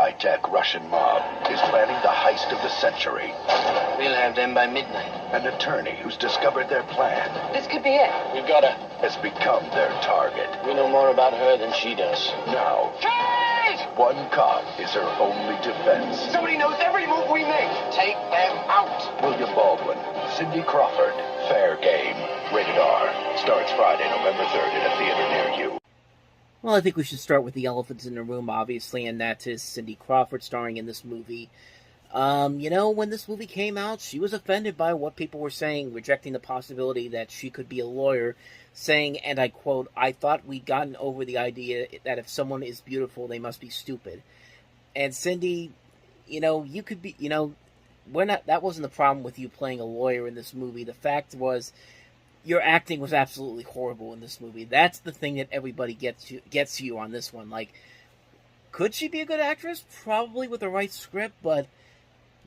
high-tech Russian mob is planning the heist of the century. We'll have them by midnight. An attorney who's discovered their plan This could be it. We've got her. has become their target. We know more about her than she does. Now, Kate! one cop is her only defense. Somebody knows every move we make. Take them out. William Baldwin, Cindy Crawford, Fair Game, Rated R. Starts Friday, November 3rd in a theater near you. Well, I think we should start with the elephants in the room, obviously, and that is Cindy Crawford starring in this movie. When this movie came out, she was offended by what people were saying, rejecting the possibility that she could be a lawyer, saying, and I quote, "I thought we'd gotten over the idea that if someone is beautiful, they must be stupid." And Cindy, you could be, that wasn't the problem with you playing a lawyer in this movie. The fact was, your acting was absolutely horrible in this movie. That's the thing that everybody gets you on this one. Like, could she be a good actress? Probably with the right script, but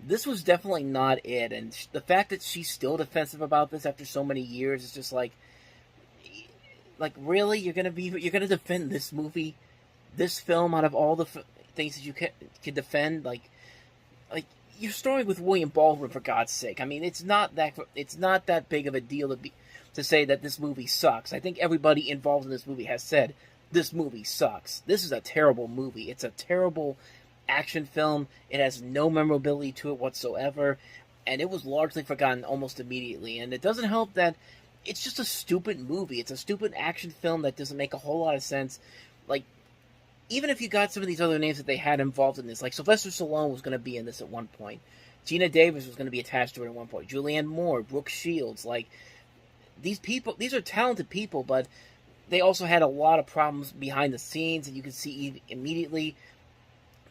this was definitely not it. And the fact that she's still defensive about this after so many years is just like really, you're gonna defend this movie, this film, out of all the things that you can defend? Like you're starring with William Baldwin, for God's sake. I mean, it's not that big of a deal to say that this movie sucks. I think everybody involved in this movie has said this movie sucks. This is a terrible movie. It's a terrible action film. It has no memorability to it whatsoever, and it was largely forgotten almost immediately. And it doesn't help that it's just a stupid movie. It's a stupid action film that doesn't make a whole lot of sense. Like, even if you got some of these other names that they had involved in this, like Sylvester Stallone was going to be in this at one point. Gina Davis was going to be attached to it at one point. Julianne Moore, Brooke Shields, like, these are talented people, but they also had a lot of problems behind the scenes, and you can see immediately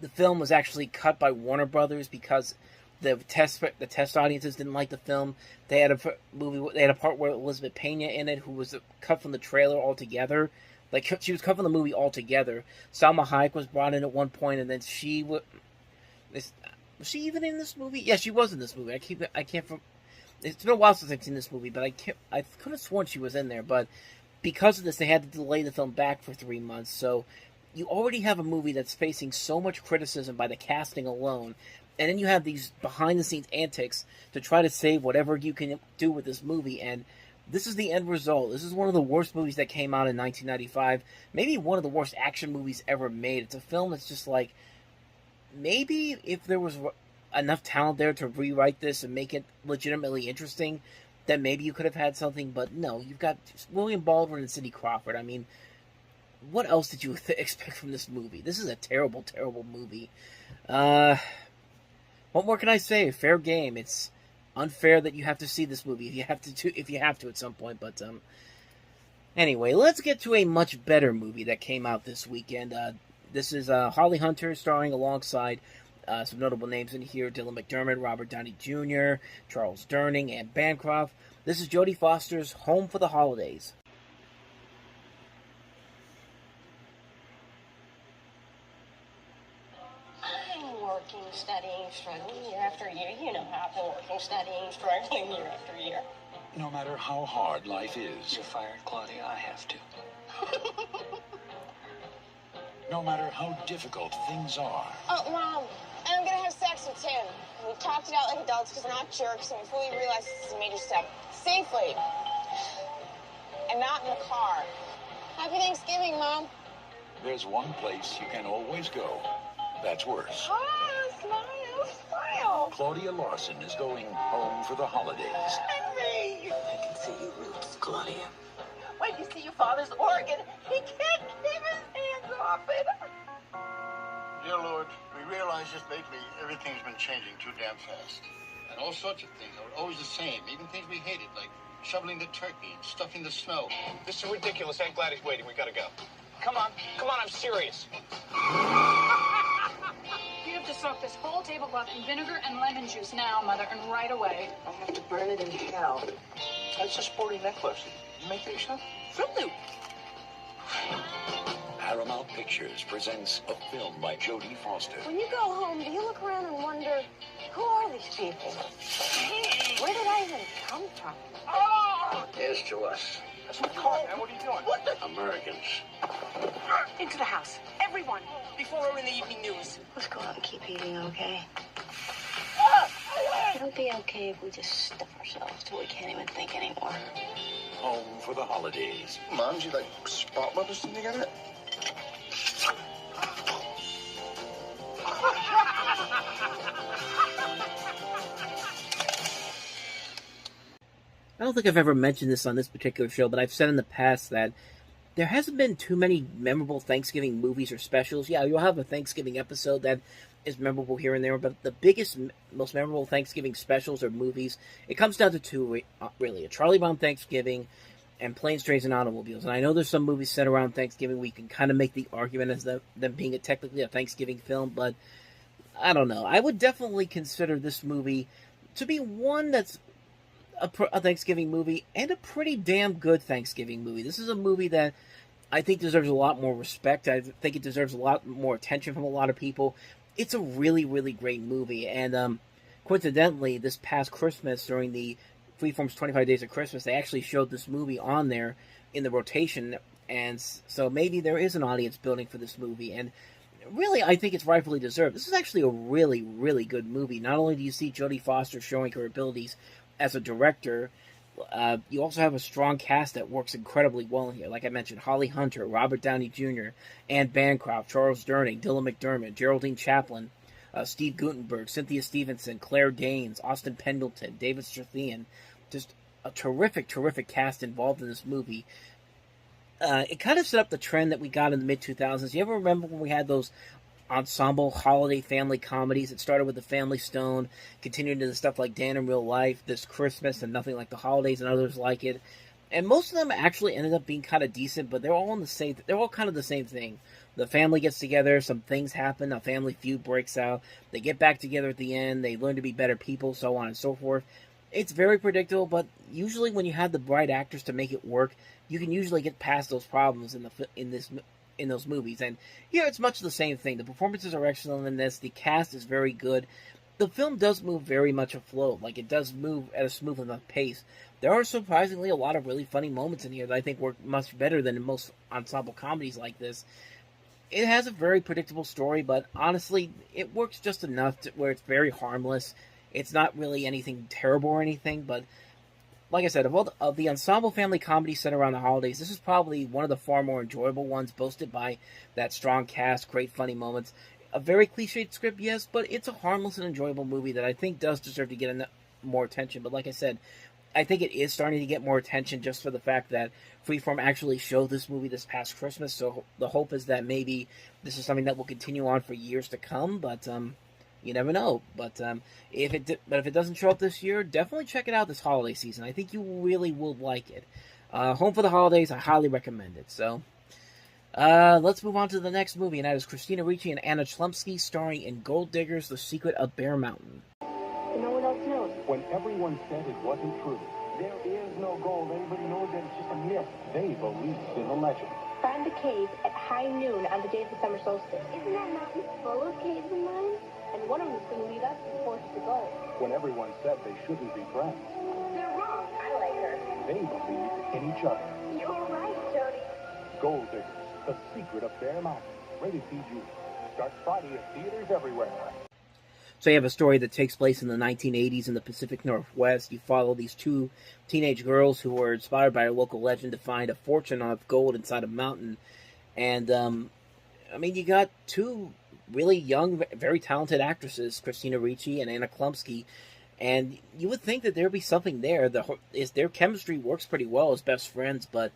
the film was actually cut by Warner Brothers because the test audiences didn't like the film. They had a part where Elizabeth Pena in it, who was cut from the trailer altogether. Like, she was cut from the movie altogether. Salma Hayek was brought in at one point, and then was she even in this movie? Yeah, she was in this movie. It's been a while since I've seen this movie, but I could have sworn she was in there. But because of this, they had to delay the film back for 3 months. So you already have a movie that's facing so much criticism by the casting alone, and then you have these behind-the-scenes antics to try to save whatever you can do with this movie, and this is the end result. This is one of the worst movies that came out in 1995, maybe one of the worst action movies ever made. It's a film that's just like, maybe if there was enough talent there to rewrite this and make it legitimately interesting, then maybe you could have had something, but no, you've got William Baldwin and Cindy Crawford. I mean, what else did you expect from this movie? This is a terrible, terrible movie. What more can I say? Fair game. It's unfair that you have to see this movie if you have to at some point. But anyway, let's get to a much better movie that came out this weekend. This is Holly Hunter starring alongside some notable names in here: Dylan McDermott, Robert Downey Jr., Charles Durning, and Bancroft. This is Jodie Foster's Home for the Holidays. Working, studying, struggling year after year. You know how I've been working, studying, struggling year after year. No matter how hard life is. You're fired, Claudia. I have to. No matter how difficult things are. Oh, Mom, I'm gonna have sex with Tim. We talked it out like adults because we're not jerks, and we fully realize this is a major step. Safely. And not in the car. Happy Thanksgiving, Mom. There's one place you can always go. That's worse. Oh, smile, smile. Claudia Larson is going home for the holidays. And me. I can see your roots, Claudia. When you see your father's organ, he can't keep his hands off it. Dear Lord, we realize just lately everything's been changing too damn fast. And all sorts of things are always the same, even things we hated, like shoveling the turkey and stuffing the snow. This is ridiculous. Aunt Gladys waiting. We gotta go. Come on, I'm serious. You have to soak this whole tablecloth in vinegar and lemon juice now, Mother, and right away. I'll have to burn it in hell. That's a sporty necklace. You make that yourself? Fruit Loop. Paramount Pictures presents a film by Jodie Foster. When you go home, do you look around and wonder, who are these people? Where did I even come from? Here's to us. That's my car, man. What are you doing? What the? Americans. Into the house. Everyone. Before we're in the evening news. Let's go out and keep eating, okay? It'll be okay if we just stuff ourselves till we can't even think anymore. Home for the holidays. Mom, you like spot mothers together? I don't think I've ever mentioned this on this particular show, but I've said in the past that there hasn't been too many memorable Thanksgiving movies or specials. Yeah, you'll have a Thanksgiving episode that is memorable here and there, but the biggest, most memorable Thanksgiving specials or movies, it comes down to two, really. A Charlie Brown Thanksgiving and Planes, Trains, and Automobiles. And I know there's some movies set around Thanksgiving we can kind of make the argument as them being technically a Thanksgiving film, but I don't know. I would definitely consider this movie to be one that's a Thanksgiving movie and a pretty damn good Thanksgiving movie. This is a movie that I think deserves a lot more respect. I think it deserves a lot more attention from a lot of people. It's a really, really great movie. And coincidentally, this past Christmas, during the Freeform's 25 Days of Christmas, they actually showed this movie on there in the rotation. And so maybe there is an audience building for this movie. And really, I think it's rightfully deserved. This is actually a really, really good movie. Not only do you see Jodie Foster showing her abilities as a director, you also have a strong cast that works incredibly well in here. Like I mentioned, Holly Hunter, Robert Downey Jr., Anne Bancroft, Charles Durning, Dylan McDermott, Geraldine Chaplin, Steve Guttenberg, Cynthia Stevenson, Claire Danes, Austin Pendleton, David Strathairn. Just a terrific, terrific cast involved in this movie. It kind of set up the trend that we got in the mid-2000s. You ever remember when we had those ensemble holiday family comedies? It started with The Family Stone, continued into stuff like Dan in Real Life, This Christmas, and Nothing Like the Holidays, and others like it. And most of them actually ended up being kind of decent, but they're all kind of the same thing. The family gets together, some things happen, a family feud breaks out, they get back together at the end, they learn to be better people, so on and so forth. It's very predictable, but usually when you have the right actors to make it work, you can usually get past those problems in those movies. And here it's much the same thing. The performances are excellent in this. The cast is very good. The film does move very much afloat. Like, it does move at a smooth enough pace. There are surprisingly a lot of really funny moments in here that I think work much better than in most ensemble comedies like this. It has a very predictable story, but honestly, it works just enough where it's very harmless. It's not really anything terrible or anything, but like I said, of the ensemble family comedies set around the holidays, this is probably one of the far more enjoyable ones, boasted by that strong cast, great funny moments. A very cliched script, yes, but it's a harmless and enjoyable movie that I think does deserve to get more attention. But like I said, I think it is starting to get more attention just for the fact that Freeform actually showed this movie this past Christmas, so the hope is that maybe this is something that will continue on for years to come, but you never know. But if it doesn't show up this year, definitely check it out this holiday season. I think you really will like it. Home for the Holidays, I highly recommend it. So let's move on to the next movie, and that is Christina Ricci and Anna Chlumsky starring in Gold Diggers: The Secret of Bear Mountain. No one else knows. When everyone said it wasn't true, there is no gold. Everybody knows that it's just a myth. They believe in the legend. Find the cave at high noon on the day of the summer solstice. Isn't that mountain full of caves and mines? And one of them's going to lead us to the forest of gold. When everyone said they shouldn't be friends, They're wrong. I like her. they believe in each other. You're right, Jody. Gold Diggers: The Secret of Bear Mountain. Rated PG. Starts Friday at theaters everywhere. So you have a story that takes place in the 1980s in the Pacific Northwest. You follow these two teenage girls who were inspired by a local legend to find a fortune of gold inside a mountain. And, you got two really young, very talented actresses, Christina Ricci and Anna Chlumsky, and you would think that there would be something there. Their chemistry works pretty well as best friends, but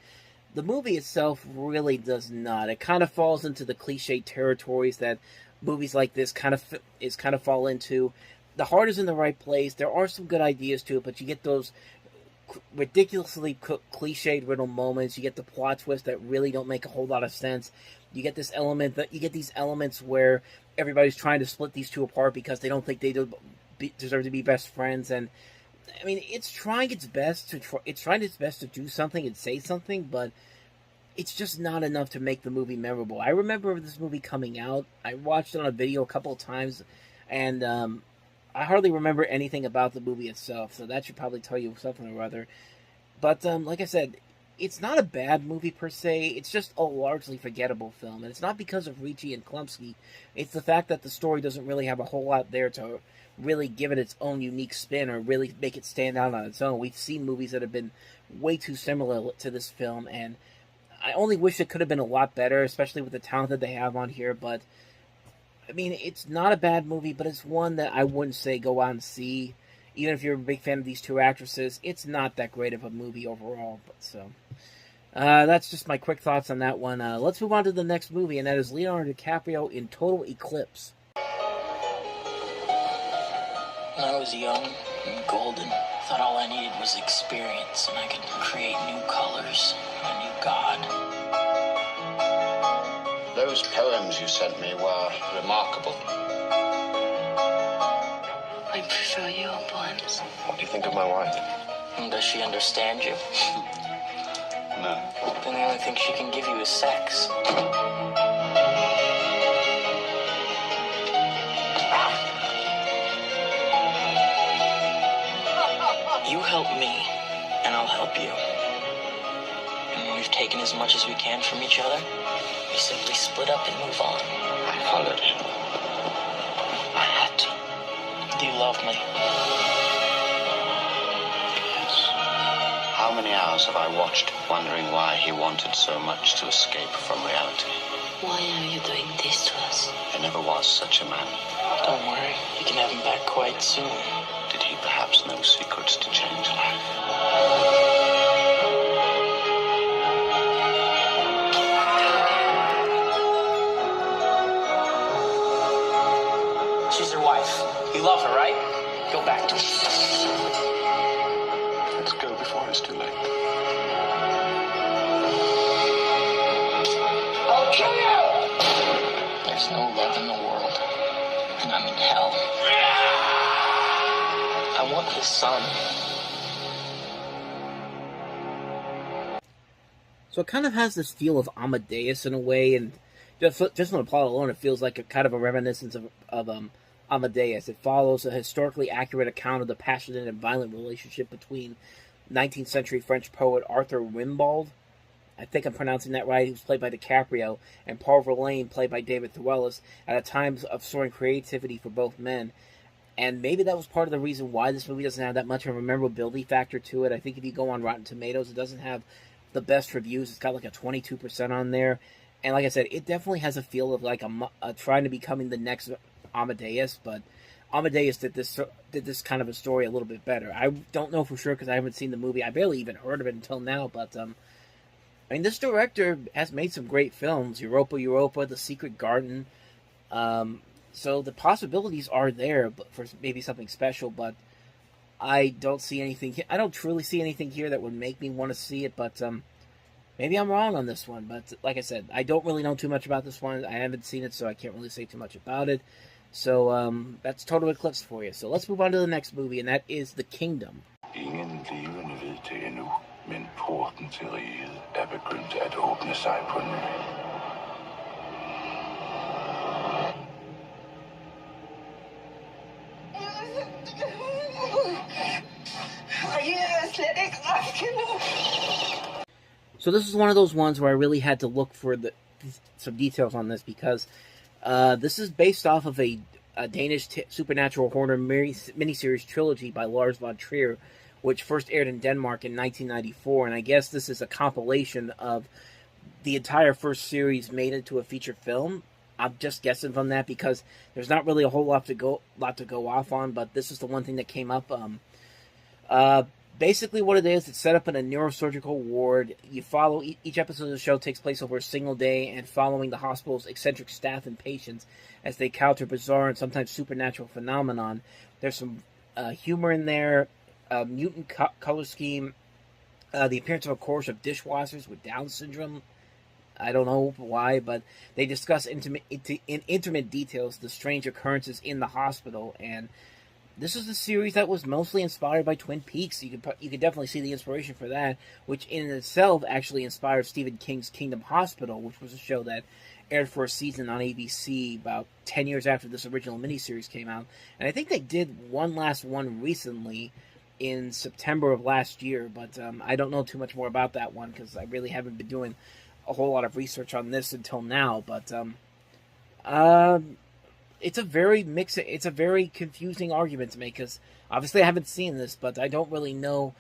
the movie itself really does not. It kind of falls into the cliche territories that movies like this kind of fall into. The heart is in the right place. There are some good ideas to it, but you get those ridiculously cliched riddle moments. You get the plot twists that really don't make a whole lot of sense. You get these elements where everybody's trying to split these two apart because they don't think they deserve to be best friends. And it's trying its best to do something and say something, but it's just not enough to make the movie memorable. I remember this movie coming out. I watched it on a video a couple of times, and I hardly remember anything about the movie itself, so that should probably tell you something or other. But like I said, it's not a bad movie per se. It's just a largely forgettable film, and it's not because of Ricci and Klumsky. It's the fact that the story doesn't really have a whole lot there to really give it its own unique spin or really make it stand out on its own. We've seen movies that have been way too similar to this film, and I only wish it could have been a lot better, especially with the talent that they have on here. But I mean, it's not a bad movie, but it's one that I wouldn't say go out and see. Even if you're a big fan of these two actresses, it's not that great of a movie overall. But so, that's just my quick thoughts on that one. Let's move on to the next movie, and that is Leonardo DiCaprio in Total Eclipse. When I was young and golden, I thought all I needed was experience, and I could create new colors, a new god. Those poems you sent me were remarkable. I prefer your poems. What do you think of my wife? Does she understand you? No. Then the only thing she can give you is sex. You help me, and I'll help you. And when we've taken as much as we can from each other, we simply split up and move on. I followed you. I had to. Do you love me? Yes. How many hours have I watched, wondering why he wanted so much to escape from reality? Why are you doing this to us? There never was such a man. Don't worry, you can have him back quite soon. Did he perhaps know secrets to change life? She's your wife. You love her, right? Go back to her. Let's go before it's too late. I'll kill you! There's no love in the world, and I'm in hell. I want his son. So it kind of has this feel of Amadeus in a way, and just from the plot alone, it feels like a kind of a reminiscence of Amadeus. It follows a historically accurate account of the passionate and violent relationship between 19th century French poet Arthur Rimbaud, I think I'm pronouncing that right, who's played by DiCaprio, and Paul Verlaine, played by David Thewlis, at a time of soaring creativity for both men. And maybe that was part of the reason why this movie doesn't have that much of a memorability factor to it. I think if you go on Rotten Tomatoes, it doesn't have the best reviews. It's got like a 22% on there. And like I said, it definitely has a feel of like a trying to becoming the next Amadeus, but Amadeus did this kind of a story a little bit better. I don't know for sure because I haven't seen the movie. I barely even heard of it until now, but I mean, this director has made some great films. Europa, The Secret Garden. So the possibilities are there for maybe something special, but I don't see anything. I don't truly see anything here that would make me want to see it, but maybe I'm wrong on this one. But like I said, I don't really know too much about this one. I haven't seen it, so I can't really say too much about it. So that's Total Eclipse for you. So let's move on to the next movie, and that is The Kingdom. Ingen levende ved det endnu, men porten til riget er begyndt at åbne sig på ny. So this is one of those ones where I really had to look for some details on this because this is based off of a Danish supernatural horror miniseries trilogy by Lars von Trier, which first aired in Denmark in 1994, and I guess this is a compilation of the entire first series made into a feature film. I'm just guessing from that because there's not really a whole lot to go off on, but this is the one thing that came up. Basically what it is, it's set up in a neurosurgical ward. You follow each episode of the show takes place over a single day and following the hospital's eccentric staff and patients as they counter bizarre and sometimes supernatural phenomenon. There's some humor in there, mutant color scheme, the appearance of a chorus of dishwashers with Down syndrome. I don't know why, but they discuss in intimate details the strange occurrences in the hospital. And this is a series that was mostly inspired by Twin Peaks. You could definitely see the inspiration for that, which in itself actually inspired Stephen King's Kingdom Hospital, which was a show that aired for a season on ABC about 10 years after this original miniseries came out. And I think they did one last one recently, in September of last year, but I don't know too much more about that one because I really haven't been doing a whole lot of research on this until now. But it's a very confusing argument to make because obviously I haven't seen this, but I don't really know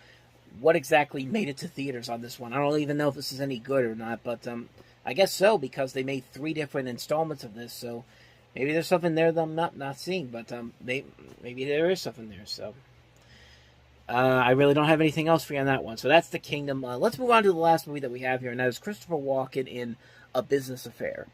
what exactly made it to theaters on this one. I don't even know if this is any good or not, but I guess so because they made 3 different installments of this, so maybe there's something there that I'm not seeing, but maybe there is something there, so I really don't have anything else for you on that one. So that's The Kingdom. Let's move on to the last movie that we have here, and that is Christopher Walken in A Business Affair.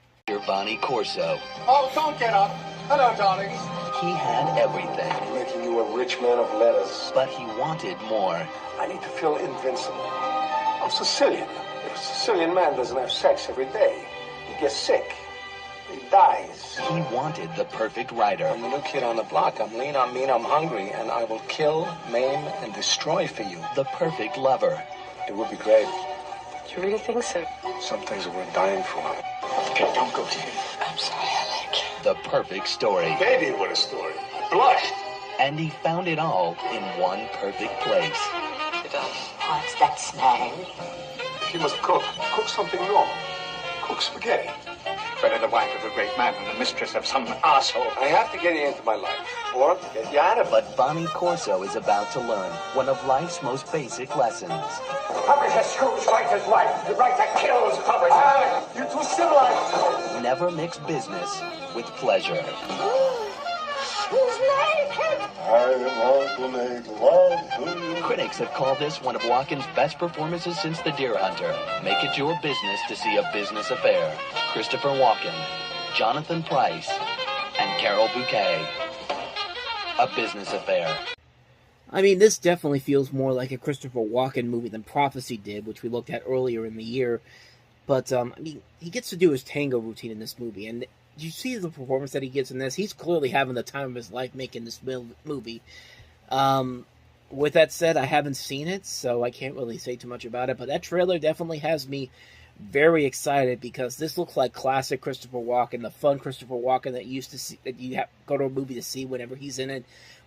Bonnie Corso. Oh, don't get up. Hello, darlings. He had everything. I'm making you a rich man of letters. But he wanted more. I need to feel invincible. I'm Sicilian. If a Sicilian man doesn't have sex every day, he gets sick. He dies. He wanted the perfect writer. I'm the new kid on the block. I'm lean, I'm mean, I'm hungry, and I will kill, maim, and destroy for you. The perfect lover. It would be great. Do you really think so? Some things are worth dying for. Okay, don't go to him. I'm sorry, Alec. The perfect story. Baby, what a story. I blushed. And he found it all in one perfect place. What's that smell? She must cook. Cook something normal. Cook spaghetti. Better the wife of a great man than the mistress of some asshole. I have to get you into my life, or to get you out of it. But Bonnie Corso is about to learn one of life's most basic lessons. Publisher Scrooge writes his wife. The writer kills publisher. Alec, you're too civilized. Never mix business with pleasure. Who's naked? I want to make love to you. Critics have called this one of Walken's best performances since The Deer Hunter. Make it your business to see A Business Affair. Christopher Walken, Jonathan Pryce, and Carol Bouquet. A Business Affair. I mean, this definitely feels more like a Christopher Walken movie than Prophecy did, which we looked at earlier in the year. But, I mean, he gets to do his tango routine in this movie, and you see the performance that he gets in this. He's clearly having the time of his life making this movie. With that said, I haven't seen it, so I can't really say too much about it. But that trailer definitely has me very excited because this looks like classic Christopher Walken, the fun Christopher Walken that you used to see, that you go to a movie to see whenever he's in it.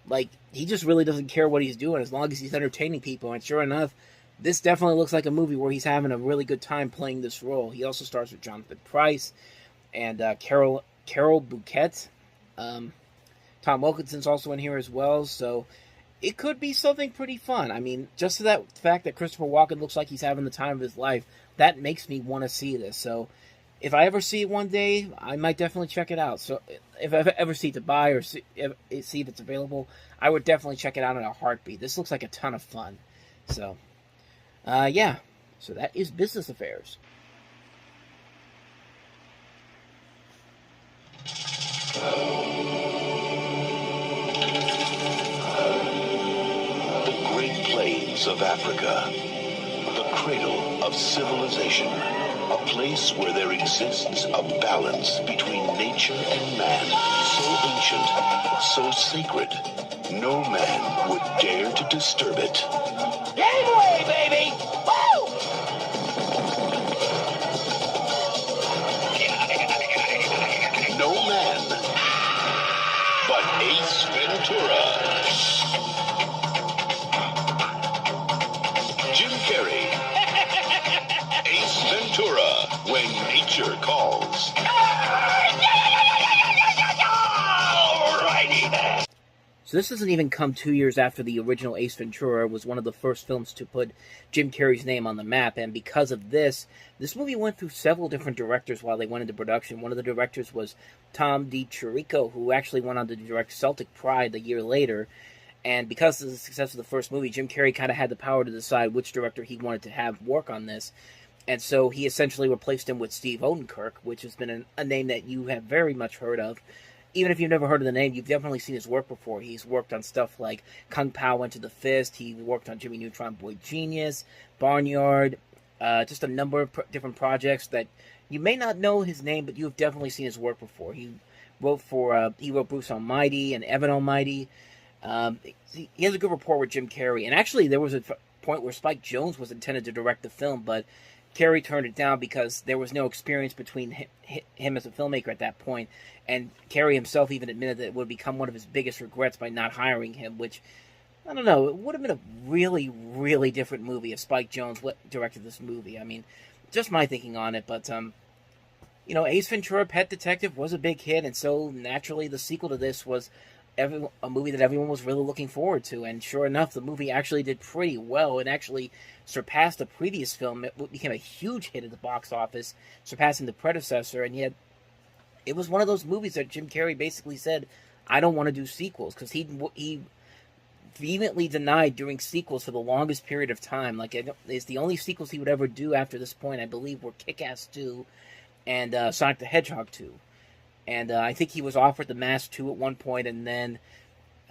Like, he just really doesn't care what he's doing as long as he's entertaining people. And sure enough, this definitely looks like a movie where he's having a really good time playing this role. He also stars with Jonathan Pryce and Carol Bouquet. Tom Wilkinson's also in here as well, so it could be something pretty fun. I mean, just to that fact that Christopher Walken looks like he's having the time of his life, that makes me want to see this. So if I ever see it one day, I might definitely check it out. So if I ever see it to buy or see if it's available, I would definitely check it out in a heartbeat. This looks like a ton of fun. So, yeah. So that is Business Affairs. The Great Plains of Africa, the cradle of civilization, a place where there exists a balance between nature and man, so ancient, so sacred, no man would dare to disturb it. Game away, baby! Woo! No man but Ace Ventura. Jim Carrey. Ace Ventura, when nature calls. Alrighty then. So this doesn't even come 2 years after the original Ace Ventura was one of the first films to put Jim Carrey's name on the map, and because of this movie went through several different directors while they went into production. One of the directors was Tom DiCirico, who actually went on to direct Celtic Pride a year later, and because of the success of the first movie, Jim Carrey kind of had the power to decide which director he wanted to have work on this, and so he essentially replaced him with Steve Odenkirk, which has been a name that you have very much heard of. Even if you've never heard of the name, you've definitely seen his work before. He's worked on stuff like Kung Pao Into the Fist. He worked on Jimmy Neutron Boy Genius, Barnyard, just a number of different projects that you may not know his name, but you've definitely seen his work before. He wrote Bruce Almighty and Evan Almighty. He has a good rapport with Jim Carrey. And actually, there was a point where Spike Jonze was intended to direct the film, but Carrey turned it down because there was no experience between him as a filmmaker at that point. And Carrey himself even admitted that it would become one of his biggest regrets by not hiring him, which I don't know. It would have been a really, really different movie if Spike Jonze directed this movie. I mean, just my thinking on it. But, you know, Ace Ventura: Pet Detective was a big hit, and so naturally the sequel to this was a movie that everyone was really looking forward to. And sure enough, the movie actually did pretty well and actually surpassed the previous film. It became a huge hit at the box office, surpassing the predecessor. And yet, it was one of those movies that Jim Carrey basically said, I don't want to do sequels, because he vehemently denied doing sequels for the longest period of time. Like, it's the only sequels he would ever do after this point, I believe, were Kick-Ass 2 and Sonic the Hedgehog 2. And I think he was offered The Mask 2 at one point, and then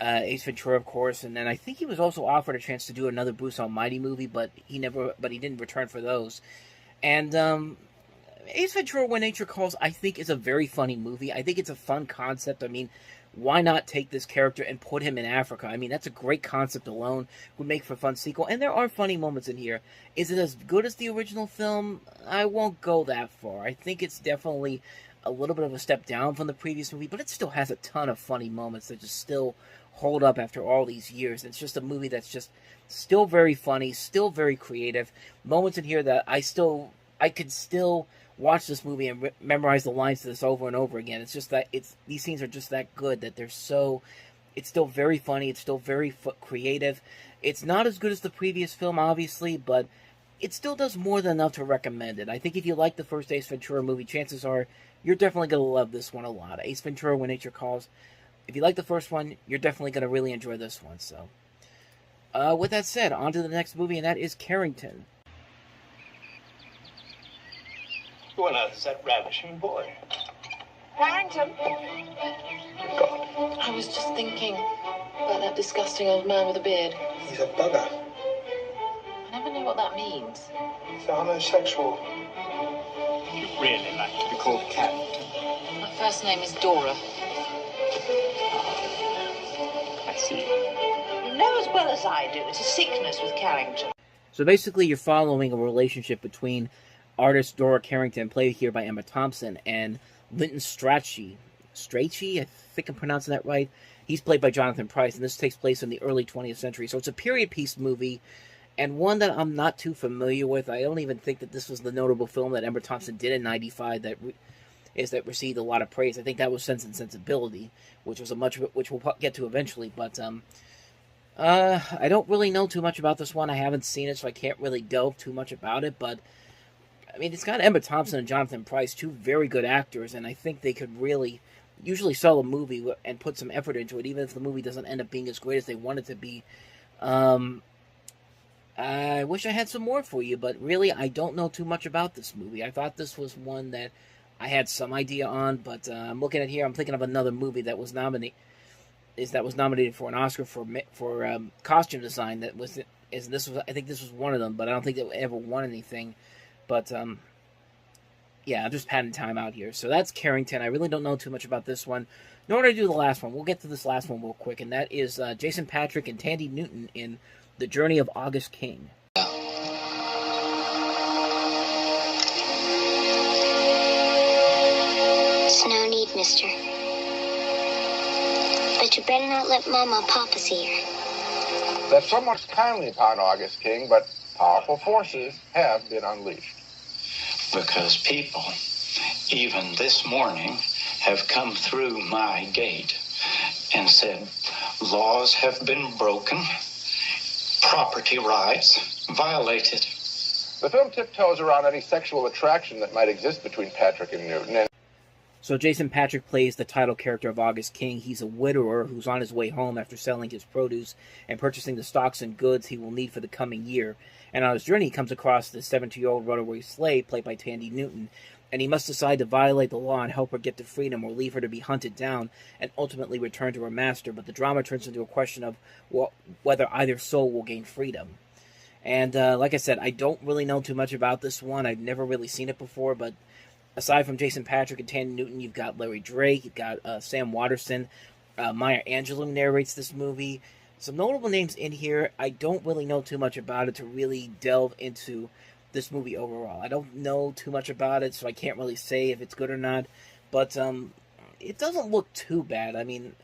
Ace Ventura, of course, and then I think he was also offered a chance to do another Bruce Almighty movie, but he didn't return for those. And Ace Ventura: When Nature Calls, I think, is a very funny movie. I think it's a fun concept. I mean, why not take this character and put him in Africa? I mean, that's a great concept alone. Would make for a fun sequel. And there are funny moments in here. Is it as good as the original film? I won't go that far. I think it's definitely a little bit of a step down from the previous movie, but it still has a ton of funny moments that just still hold up after all these years. It's just a movie that's just still very funny, still very creative. Moments in here that I could still watch this movie and memorize the lines to this over and over again. It's just that these scenes are just that good that it's still very funny. It's still very creative. It's not as good as the previous film, obviously, but it still does more than enough to recommend it. I think if you like the first Ace Ventura movie, chances are you're definitely going to love this one a lot. Ace Ventura: When Nature Calls. If you like the first one, you're definitely going to really enjoy this one. So, with that said, on to the next movie, and that is Carrington. Who on earth is that ravishing boy? Harrington. I was just thinking about that disgusting old man with a beard. He's a bugger. I never know what that means. He's a homosexual. You really like to be called Carrington? My first name is Dora. I see. You know as well as I do, it's a sickness with Carrington. So basically, you're following a relationship between artist Dora Carrington, played here by Emma Thompson, and Linton Strachey. Strachey? I think I'm pronouncing that right. He's played by Jonathan Pryce, and this takes place in the early 20th century. So it's a period piece movie, and one that I'm not too familiar with. I don't even think that this was the notable film that Emma Thompson did in '95 that received a lot of praise. I think that was Sense and Sensibility, which we'll get to eventually. But I don't really know too much about this one. I haven't seen it, so I can't really delve too much about it. But I mean, it's got Emma Thompson and Jonathan Pryce, two very good actors, and I think they could really usually sell a movie and put some effort into it, even if the movie doesn't end up being as great as they want it to be. I wish I had some more for you, but really, I don't know too much about this movie. I thought this was one that I had some idea on, but I'm looking at here, I'm thinking of another movie that was nominated for an Oscar for costume design. I think this was one of them, but I don't think it ever won anything. But yeah, I'm just padding time out here. So that's Carrington. I really don't know too much about this one, nor do I do the last one. We'll get to this last one real quick, and that is Jason Patric and Tandy Newton in The Journey of August King. It's no need, mister. But you better not let Mama or Papa see her. That somewhat kindly upon August King, but powerful forces have been unleashed. Because people, even this morning, have come through my gate and said laws have been broken, property rights violated. The film tiptoes around any sexual attraction that might exist between Patrick and Newton. So Jason Patric plays the title character of August King. He's a widower who's on his way home after selling his produce and purchasing the stocks and goods he will need for the coming year. And on his journey, he comes across the 17-year-old runaway slave played by Tandy Newton, and he must decide to violate the law and help her get to freedom or leave her to be hunted down and ultimately return to her master. But the drama turns into a question of whether either soul will gain freedom. And like I said, I don't really know too much about this one. I've never really seen it before, but aside from Jason Patric and Tandy Newton, you've got Larry Drake, you've got Sam Waterston, Maya Angelou narrates this movie. Some notable names in here. I don't really know too much about it to really delve into this movie overall. I don't know too much about it, so I can't really say if it's good or not. But it doesn't look too bad. I mean,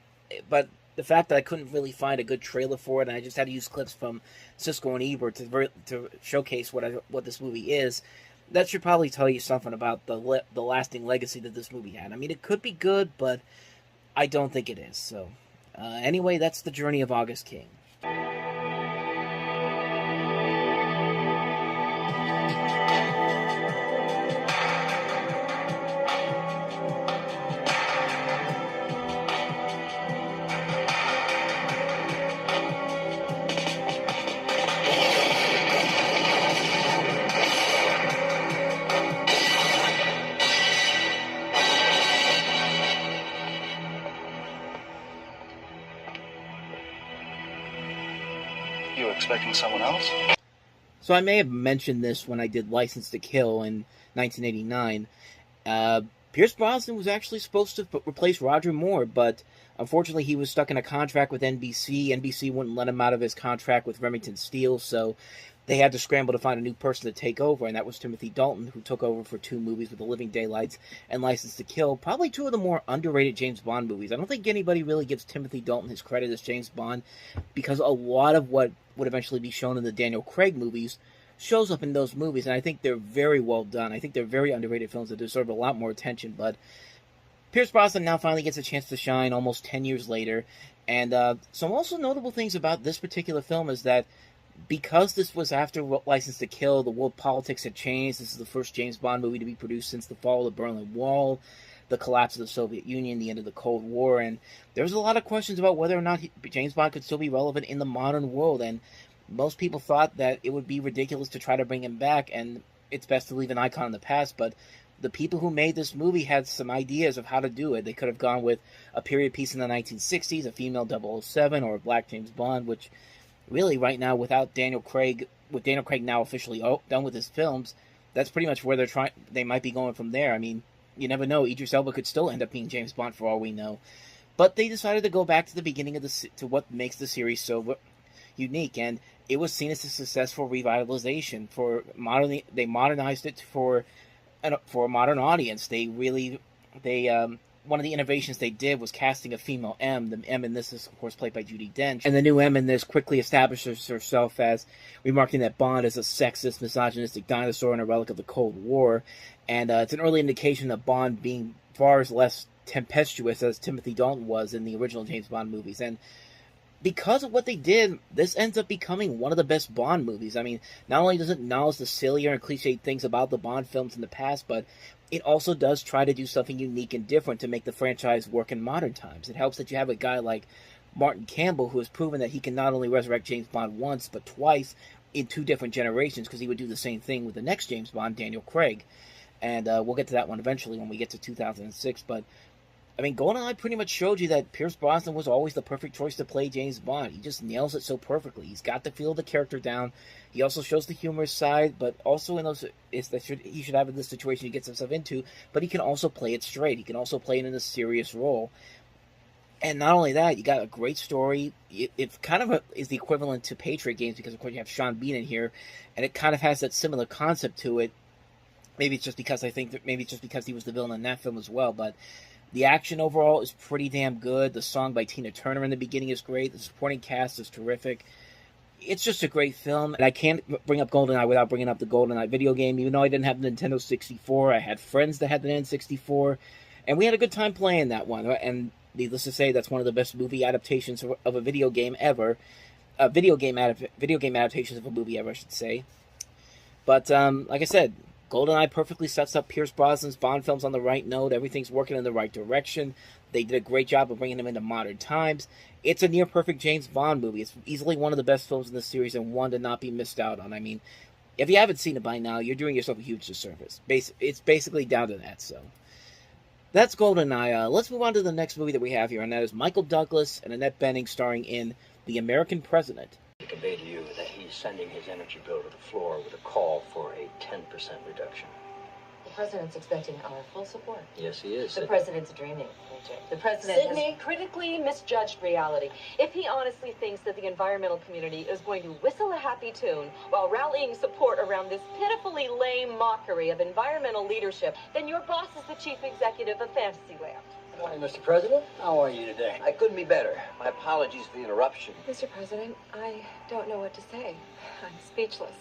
but the fact that I couldn't really find a good trailer for it, and I just had to use clips from Siskel and Ebert to showcase what this movie is, that should probably tell you something about the lasting legacy that this movie had. I mean, it could be good, but I don't think it is. So, anyway, that's the journey of August King. Expecting someone else? So I may have mentioned this when I did License to Kill in 1989. Pierce Brosnan was actually supposed to replace Roger Moore, but unfortunately he was stuck in a contract with NBC. NBC wouldn't let him out of his contract with Remington Steele, so they had to scramble to find a new person to take over, and that was Timothy Dalton, who took over for 2 movies with The Living Daylights and License to Kill. Probably 2 of the more underrated James Bond movies. I don't think anybody really gives Timothy Dalton his credit as James Bond, because a lot of what would eventually be shown in the Daniel Craig movies shows up in those movies, and I think they're very well done. I think they're very underrated films that deserve a lot more attention, but Pierce Brosnan now finally gets a chance to shine almost 10 years later, and some also notable things about this particular film is that because this was after License to Kill, the world politics had changed. This is the first James Bond movie to be produced since the fall of the Berlin Wall, the collapse of the Soviet Union, the end of the Cold War, and there was a lot of questions about whether or not James Bond could still be relevant in the modern world, and most people thought that it would be ridiculous to try to bring him back, and it's best to leave an icon in the past, but the people who made this movie had some ideas of how to do it. They could have gone with a period piece in the 1960s, a female 007, or a black James Bond, which really right now, with Daniel Craig now officially done with his films, that's pretty much where they might be going from there. I mean, you never know. Idris Elba could still end up being James Bond for all we know. But they decided to go back to the beginning of to what makes the series so unique, and it was seen as a successful revitalization. They modernized it for a modern audience. One of the innovations they did was casting a female M. The M in this is, of course, played by Judi Dench. And the new M in this quickly establishes herself as remarking that Bond is a sexist, misogynistic dinosaur and a relic of the Cold War. And it's an early indication of Bond being far less tempestuous as Timothy Dalton was in the original James Bond movies. And because of what they did, this ends up becoming one of the best Bond movies. I mean, not only does it acknowledge the sillier and cliched things about the Bond films in the past, but it also does try to do something unique and different to make the franchise work in modern times. It helps that you have a guy like Martin Campbell, who has proven that he can not only resurrect James Bond once, but twice in 2 different generations, because he would do the same thing with the next James Bond, Daniel Craig. And we'll get to that one eventually when we get to 2006, but I mean, GoldenEye pretty much showed you that Pierce Brosnan was always the perfect choice to play James Bond. He just nails it so perfectly. He's got the feel of the character down. He also shows the humorous side, but also in those he should have in this situation he gets himself into. But he can also play it straight. He can also play it in a serious role. And not only that, you got a great story. It kind of is the equivalent to Patriot Games because, of course, you have Sean Bean in here, and it kind of has that similar concept to it. Maybe it's just because he was the villain in that film as well, but the action overall is pretty damn good. The song by Tina Turner in the beginning is great. The supporting cast is terrific. It's just a great film. And I can't bring up GoldenEye without bringing up the GoldenEye video game. Even though I didn't have the Nintendo 64, I had friends that had the N64. And we had a good time playing that one. And needless to say, that's one of the best movie adaptations of a video game ever. Video game adaptations of a movie ever, I should say. But, like I said, GoldenEye perfectly sets up Pierce Brosnan's Bond films on the right note. Everything's working in the right direction. They did a great job of bringing them into modern times. It's a near-perfect James Bond movie. It's easily one of the best films in the series and one to not be missed out on. I mean, if you haven't seen it by now, you're doing yourself a huge disservice. It's basically down to that, so. That's GoldenEye. Let's move on to the next movie that we have here, and that is Michael Douglas and Annette Bening starring in The American President. To convey to you that he's sending his energy bill to the floor with a call for a 10% reduction. The president's expecting our full support. Yes, he is. The president's dreaming, AJ. The president Sydney critically misjudged reality. If he honestly thinks that the environmental community is going to whistle a happy tune while rallying support around this pitifully lame mockery of environmental leadership, then your boss is the chief executive of Fantasyland. Morning, Mr. President. How are you today? I couldn't be better. My apologies for the interruption. Mr. President, I don't know what to say. I'm speechless.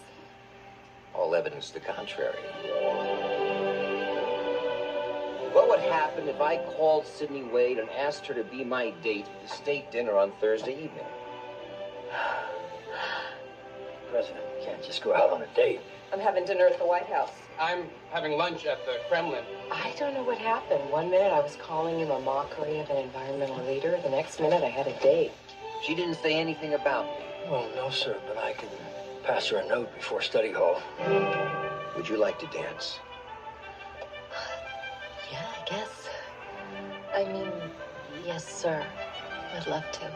All evidence to the contrary. What would happen if I called Sydney Wade and asked her to be my date at the state dinner on Thursday evening? President, you can't just go out on a date. I'm having dinner at the White House. I'm having lunch at the Kremlin. I don't know what happened. One minute I was calling him a mockery of an environmental leader. The next minute I had a date. She didn't say anything about me. Well, no, sir, but I can pass her a note before study hall. Would you like to dance? Yeah, I guess. I mean, yes, sir. I'd love to.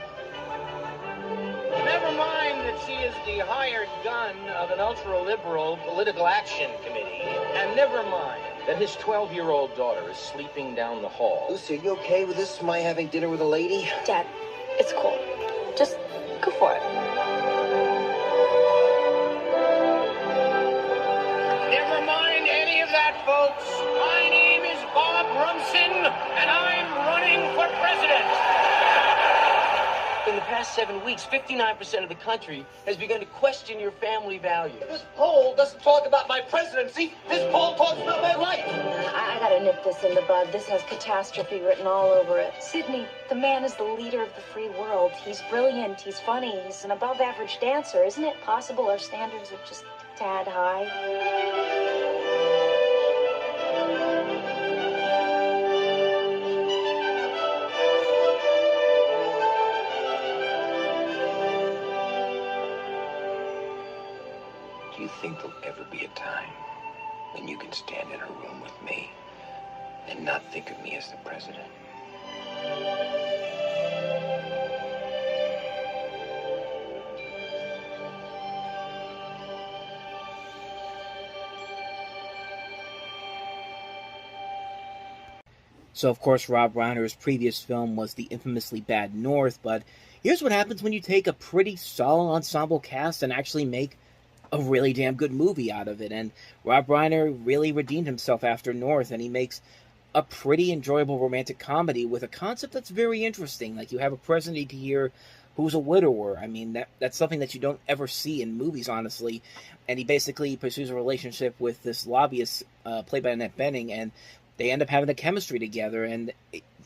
Never mind that she is the hired gun of an ultra-liberal political action committee. And never mind that his 12-year-old daughter is sleeping down the hall. Lucy, are you okay with this, my having dinner with a lady? Dad, it's cool. Just go for it. Never mind any of that, folks. My name is Bob Rumson, and I'm running for president. In the past 7 weeks, 59% of the country has begun to question your family values. This poll doesn't talk about my presidency. This poll talks about my life. I gotta nip this in the bud. This has catastrophe written all over it. Sydney, the man is the leader of the free world. He's brilliant, he's funny, he's an above-average dancer. Isn't it possible our standards are just a tad high? Do you think there'll ever be a time when you can stand in a room with me and not think of me as the president? So, of course, Rob Reiner's previous film was the infamously bad North, but here's what happens when you take a pretty solid ensemble cast and actually make a really damn good movie out of it. And Rob Reiner really redeemed himself after North, and he makes a pretty enjoyable romantic comedy with a concept that's very interesting. Like, you have a president here who's a widower. I mean, that's something that you don't ever see in movies, honestly. And he basically pursues a relationship with this lobbyist played by Annette Bening, and they end up having a chemistry together, and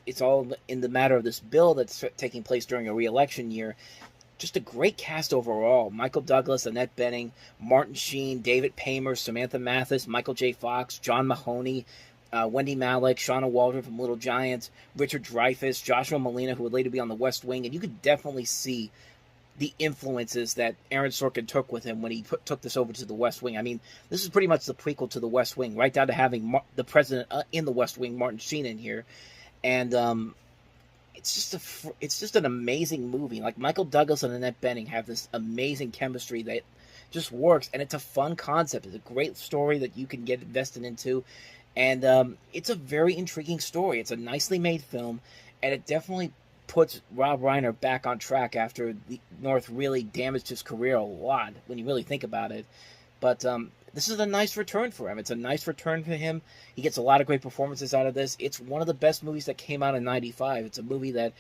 it's all in the matter of this bill that's taking place during a re-election year. Just a great cast overall. Michael Douglas, Annette Bening, Martin Sheen, David Paymer, Samantha Mathis, Michael J. Fox, John Mahoney, Wendy Malick, Shauna Waldron from Little Giants, Richard Dreyfuss, Joshua Malina, who would later be on The West Wing, and you could definitely see the influences that Aaron Sorkin took with him when he took this over to The West Wing. I mean, this is pretty much the prequel to The West Wing, right down to having the president in The West Wing, Martin Sheen, in here, and it's just an amazing movie. Like, Michael Douglas and Annette Bening have this amazing chemistry that just works, and it's a fun concept. It's a great story that you can get invested into, and it's a very intriguing story. It's a nicely made film, and it definitely puts Rob Reiner back on track after the North really damaged his career a lot, when you really think about it. But this is a nice return for him. It's a nice return for him. He gets a lot of great performances out of this. It's one of the best movies that came out in '95. It's a movie that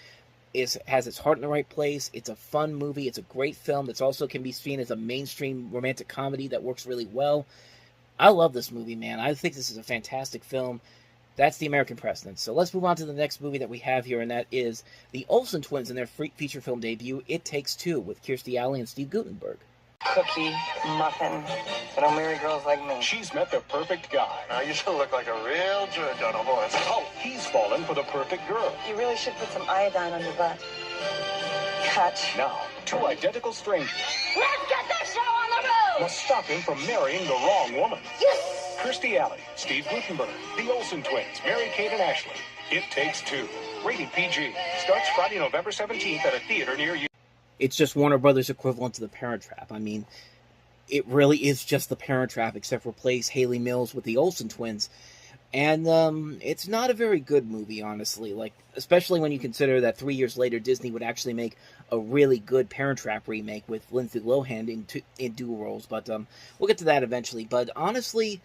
has its heart in the right place. It's a fun movie. It's a great film that also can be seen as a mainstream romantic comedy that works really well. I love this movie, man. I think this is a fantastic film. That's The American President. So let's move on to the next movie that we have here, and that is the Olsen twins in their feature film debut, It Takes Two, with Kirstie Alley and Steve Guttenberg. Cookie, muffin, but I'll marry girls like me. She's met the perfect guy. Now, you should look like a real jerk on a horse. Oh, he's fallen for the perfect girl. You really should put some iodine on your butt. Cut. Now, two identical strangers Let's get this show on the road! must stop him from marrying the wrong woman. Yes! Kirstie Alley, Steve Guttenberg, the Olsen twins, Mary-Kate and Ashley. It Takes Two. Rated PG. Starts Friday, November 17th at a theater near you. It's just Warner Brothers' equivalent to The Parent Trap. I mean, it really is just The Parent Trap, except replace Haley Mills with the Olsen twins. And it's not a very good movie, honestly. Like, especially when you consider that 3 years later, Disney would actually make a really good Parent Trap remake with Lindsay Lohan in dual roles. But we'll get to that eventually. But honestly,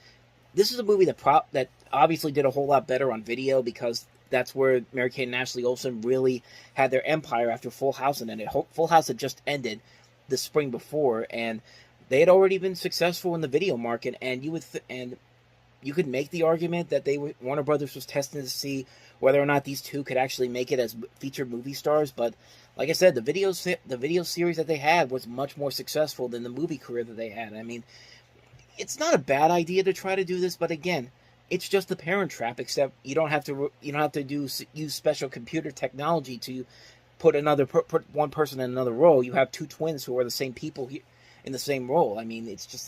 this is a movie that obviously did a whole lot better on video, because that's where Mary-Kate and Ashley Olsen really had their empire after Full House had ended. Full House had just ended the spring before, and they had already been successful in the video market. And you could make the argument that Warner Brothers was testing to see whether or not these two could actually make it as featured movie stars. But like I said, the video series that they had was much more successful than the movie career that they had. I mean, it's not a bad idea to try to do this, but again, it's just the Parent Trap. Except you don't have to use special computer technology to put one person in another role. You have two twins who are the same people in the same role. I mean, it's just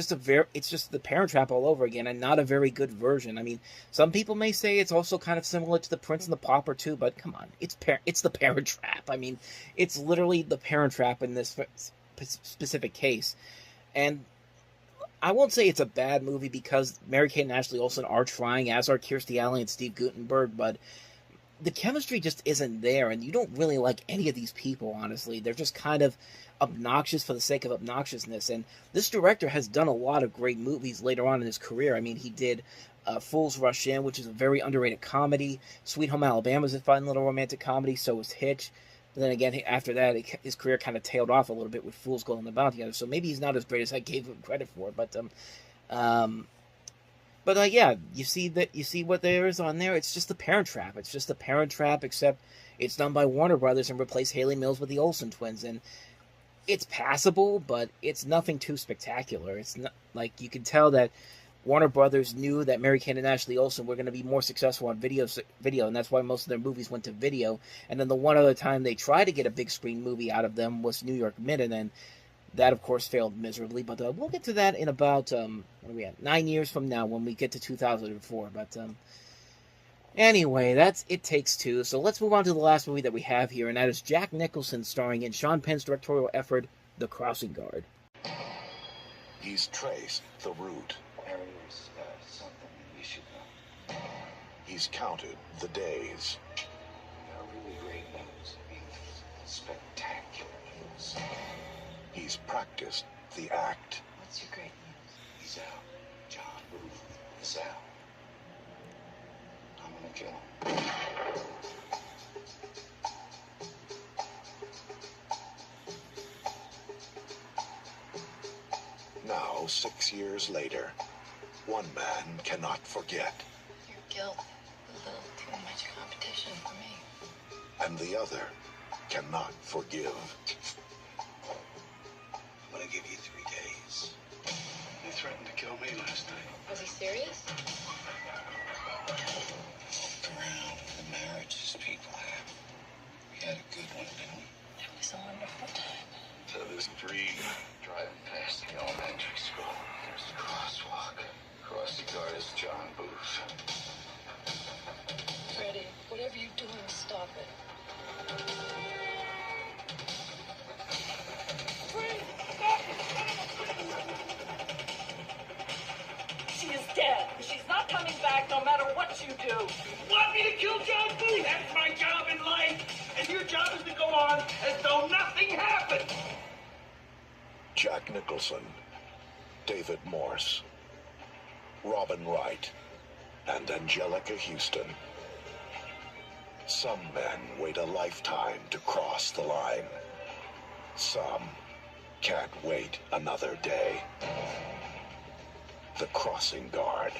the Parent Trap all over again, and not a very good version. I mean, some people may say it's also kind of similar to The Prince and the Pauper too, but come on, it's the Parent Trap. I mean, it's literally the Parent Trap in this specific case. And I won't say it's a bad movie because Mary-Kate and Ashley Olsen are trying, as are Kirstie Alley and Steve Guttenberg, but the chemistry just isn't there, and you don't really like any of these people, honestly. They're just kind of obnoxious for the sake of obnoxiousness, and this director has done a lot of great movies later on in his career. I mean, he did Fools Rush In, which is a very underrated comedy. Sweet Home Alabama is a fun little romantic comedy, so was Hitch. But then again, after that, his career kind of tailed off a little bit with Fools Gold and the Bounty Hunter, so maybe he's not as great as I gave him credit for, But yeah, you see what there is on there. It's just the Parent Trap. It's just the Parent Trap, except it's done by Warner Brothers and replaced Haley Mills with the Olsen twins, and it's passable, but it's nothing too spectacular. It's not like you can tell that Warner Brothers knew that Mary-Kate and Ashley Olsen were going to be more successful on video, and that's why most of their movies went to video. And then the one other time they tried to get a big screen movie out of them was New York Minute, and that, of course, failed miserably. But we'll get to that in about, 9 years from now when we get to 2004. But anyway, that's It Takes Two. So let's move on to the last movie that we have here, and that is Jack Nicholson starring in Sean Penn's directorial effort, The Crossing Guard. He's traced the route. There's something you should know. He's counted the days. Really great news. Spectacular news. He's practiced the act. What's your great news? He's out. John Booth is out. I'm gonna kill him. Now, 6 years later, one man cannot forget. Your guilt is a little too much competition for me. And the other cannot forgive. I'm gonna give you 3 days. He threatened to kill me last night. Was he serious? Looked around the marriages people have. We had a good one, didn't we? It was a wonderful time. So there's 3 driving past the elementary school. There's the crosswalk. Crossing guard is John Booth. Freddie, whatever you're doing, stop it. She is dead. She's not coming back no matter what you do. You want me to kill John Booth? That's my job in life. And your job is to go on as though nothing happened. Jack Nicholson, David Morse, Robin Wright, and Angelica Houston. Some men wait a lifetime to cross the line. Some can't wait another day. The Crossing Guard.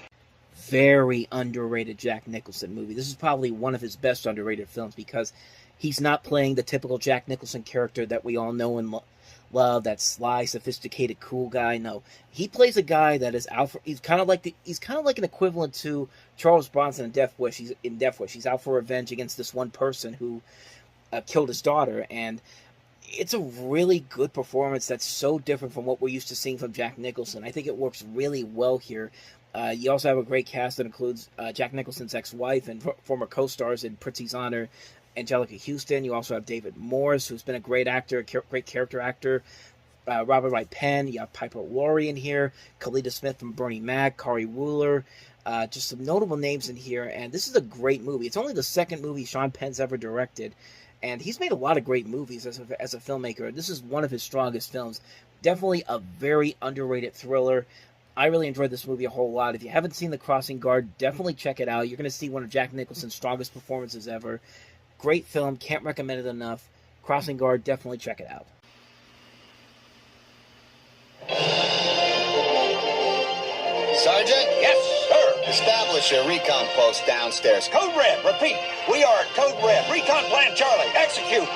Very underrated Jack Nicholson movie. This is probably one of his best underrated films because he's not playing the typical Jack Nicholson character that we all know and love, that sly, sophisticated, cool guy. No, he plays a guy that is out for. He's kind of like an equivalent to Charles Bronson in Death Wish. He's out for revenge against this one person who killed his daughter, and it's a really good performance that's so different from what we're used to seeing from Jack Nicholson. I think it works really well here. You also have a great cast that includes Jack Nicholson's ex-wife and former co-stars in Pritzi's Honor, Angelica Houston. You also have David Morse, who's been a great actor, great character actor. Robert Wright Penn. You have Piper Laurie in here. Kalita Smith from Bernie Mac. Kari Wheeler. Just some notable names in here. And this is a great movie. It's only the second movie Sean Penn's ever directed. And he's made a lot of great movies as a filmmaker. This is one of his strongest films. Definitely a very underrated thriller. I really enjoyed this movie a whole lot. If you haven't seen The Crossing Guard, definitely check it out. You're going to see one of Jack Nicholson's strongest performances ever. Great film. Can't recommend it enough. Crossing Guard, definitely check it out. Sergeant? Yes, sir. Establish a recon post downstairs. Code Red, repeat. We are at Code Red. Recon Plan Charlie. Execute.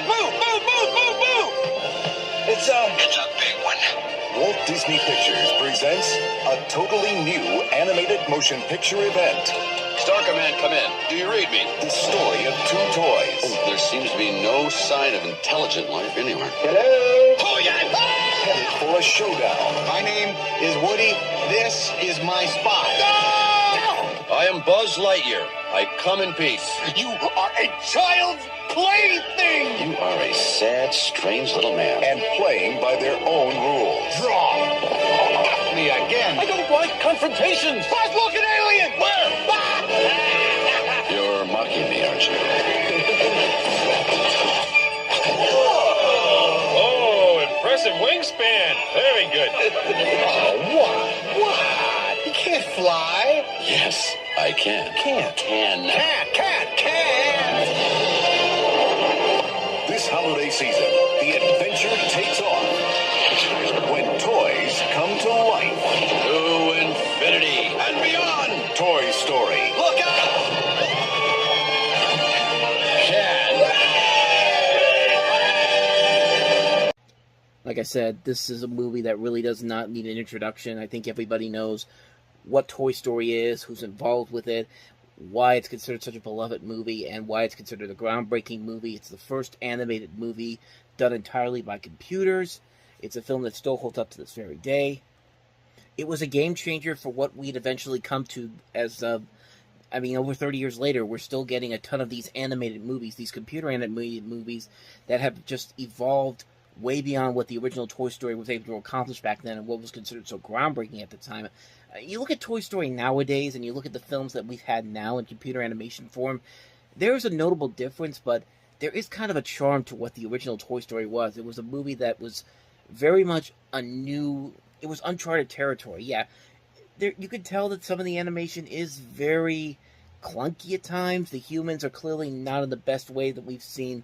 Move, move, move, move, move. It's a big one. Walt Disney Pictures presents a totally new animated motion picture event. Star Command, come in. Do you read me? The story of two toys. Oh, there seems to be no sign of intelligent life anywhere. Hello? Oh, yeah. Headed for a showdown. My name is Woody. This is my spot. I am Buzz Lightyear. I come in peace. You are a child's plaything. You are a sad, strange little man. And playing by their own rules. Draw. Me again. I don't like confrontations. Buzz, look at alien. Where? You're mocking me, aren't you? Oh, impressive wingspan. Very good. Oh, what? You can't fly. Yes, I can. Can't. Can. This holiday season, the adventure takes off when toys come to life. To infinity and beyond. Toy Story. Look out! Like I said, this is a movie that really does not need an introduction. I think everybody knows what Toy Story is, who's involved with it, why it's considered such a beloved movie, and why it's considered a groundbreaking movie. It's the first animated movie done entirely by computers. It's a film that still holds up to this very day. It was a game changer for what we'd eventually come to as, over 30 years later, we're still getting a ton of these animated movies, these computer animated movies that have just evolved way beyond what the original Toy Story was able to accomplish back then and what was considered so groundbreaking at the time. You look at Toy Story nowadays and you look at the films that we've had now in computer animation form, there's a notable difference, but there is kind of a charm to what the original Toy Story was. It was a movie that was very much it was uncharted territory. Yeah, you could tell that some of the animation is very clunky at times. The humans are clearly not in the best way that we've seen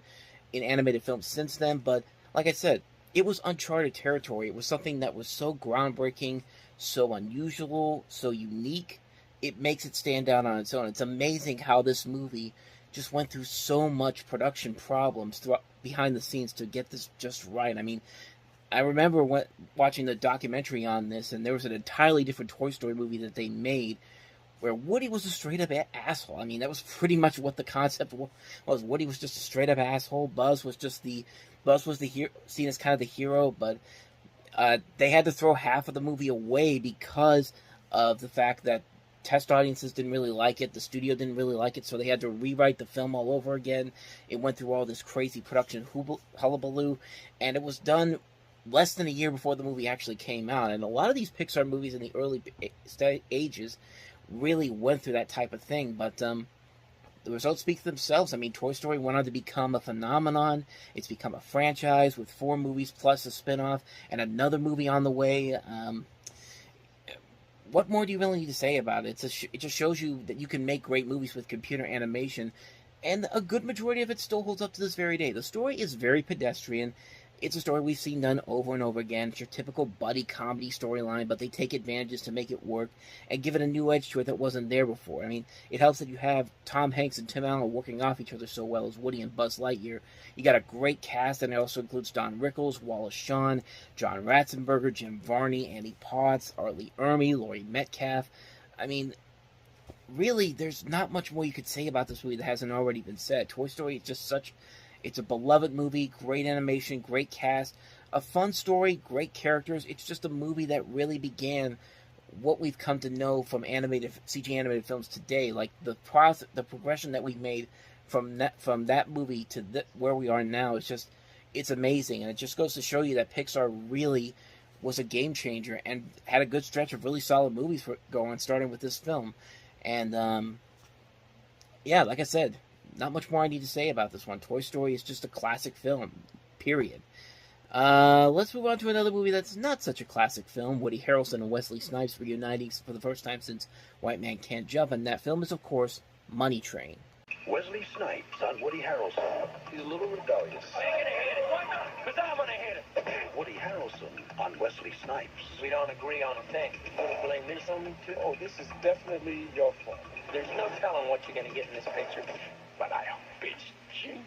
in animated films since then, but like I said, it was uncharted territory. It was something that was so groundbreaking, so unusual, so unique. It makes it stand out on its own. It's amazing how this movie just went through so much production problems behind the scenes to get this just right. I mean, I remember watching the documentary on this, and there was an entirely different Toy Story movie that they made where Woody was a straight-up asshole. I mean, that was pretty much what the concept was. Woody was just a straight-up asshole. Buzz was seen as kind of the hero, but they had to throw half of the movie away because of the fact that test audiences didn't really like it, the studio didn't really like it, so they had to rewrite the film all over again. It went through all this crazy production hullabaloo, and it was done less than a year before the movie actually came out. And a lot of these Pixar movies in the early ages really went through that type of thing, but the results speak for themselves. I mean, Toy Story went on to become a phenomenon. It's become a franchise with 4 movies plus a spin-off and another movie on the way. What more do you really need to say about it? It just shows you that you can make great movies with computer animation, and a good majority of it still holds up to this very day. The story is very pedestrian. It's a story we've seen done over and over again. It's your typical buddy comedy storyline, but they take advantages to make it work and give it a new edge to it that wasn't there before. I mean, it helps that you have Tom Hanks and Tim Allen working off each other so well as Woody and Buzz Lightyear. You got a great cast, and it also includes Don Rickles, Wallace Shawn, John Ratzenberger, Jim Varney, Andy Potts, Arlie Ermey, Laurie Metcalf. I mean, really, there's not much more you could say about this movie that hasn't already been said. Toy Story is just it's a beloved movie, great animation, great cast, a fun story, great characters. It's just a movie that really began what we've come to know from CG animated films today. Like the progression that we've made from that movie to where we are now it's amazing, and it just goes to show you that Pixar really was a game changer and had a good stretch of really solid movies going, starting with this film. And yeah, like I said, not much more I need to say about this one. Toy Story is just a classic film, period. Let's move on to another movie that's not such a classic film. Woody Harrelson and Wesley Snipes reuniting for the first time since White Man Can't Jump, and that film is, of course, Money Train. Wesley Snipes on Woody Harrelson. He's a little rebellious. I ain't gonna hit it. Why not? Because I'm gonna hit it. Woody Harrelson on Wesley Snipes. We don't agree on a thing. You gonna blame this on me too? Oh, this is definitely your fault. There's no telling what you're gonna get in this picture. But I bitch you.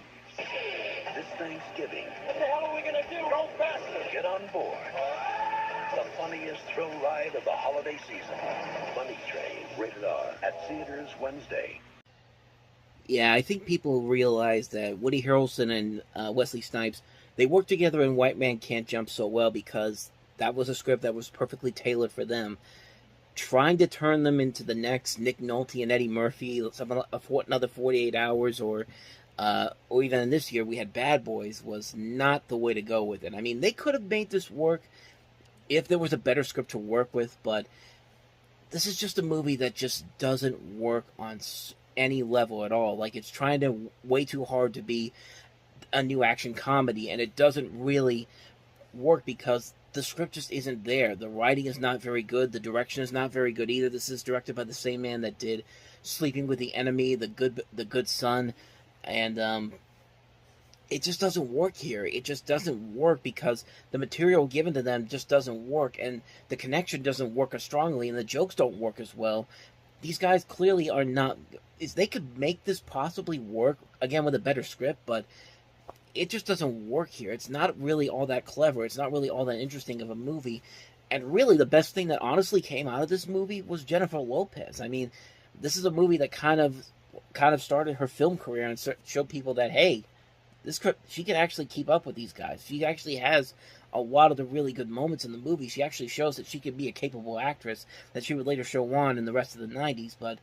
This Thanksgiving, What the hell are we gonna do? Go faster. get on board. The funniest thrill ride of the holiday season. Money Train, rated R, at theaters Wednesday. Yeah, I think people realize that Woody Harrelson and Wesley Snipes, they worked together in White Man Can't Jump so well because that was a script that was perfectly tailored for them. Trying to turn them into the next Nick Nolte and Eddie Murphy, another 48 Hours, or even in this year we had Bad Boys, was not the way to go with it. I mean, they could have made this work if there was a better script to work with, but this is just a movie that just doesn't work on any level at all. Like, it's trying to way too hard to be a new action comedy, and it doesn't really work because the script just isn't there. The writing is not very good. The direction is not very good either. This is directed by the same man that did Sleeping with the Enemy, The Good Son, and it just doesn't work here. It just doesn't work because the material given to them just doesn't work, and the connection doesn't work as strongly, and the jokes don't work as well. These guys clearly are not... They could make this possibly work, again, with a better script, but it just doesn't work here. It's not really all that clever. It's not really all that interesting of a movie. And really, the best thing that honestly came out of this movie was Jennifer Lopez. I mean, this is a movie that kind of started her film career and showed people that, hey, she can actually keep up with these guys. She actually has a lot of the really good moments in the movie. She actually shows that she could be a capable actress that she would later show on in the rest of the 90s. But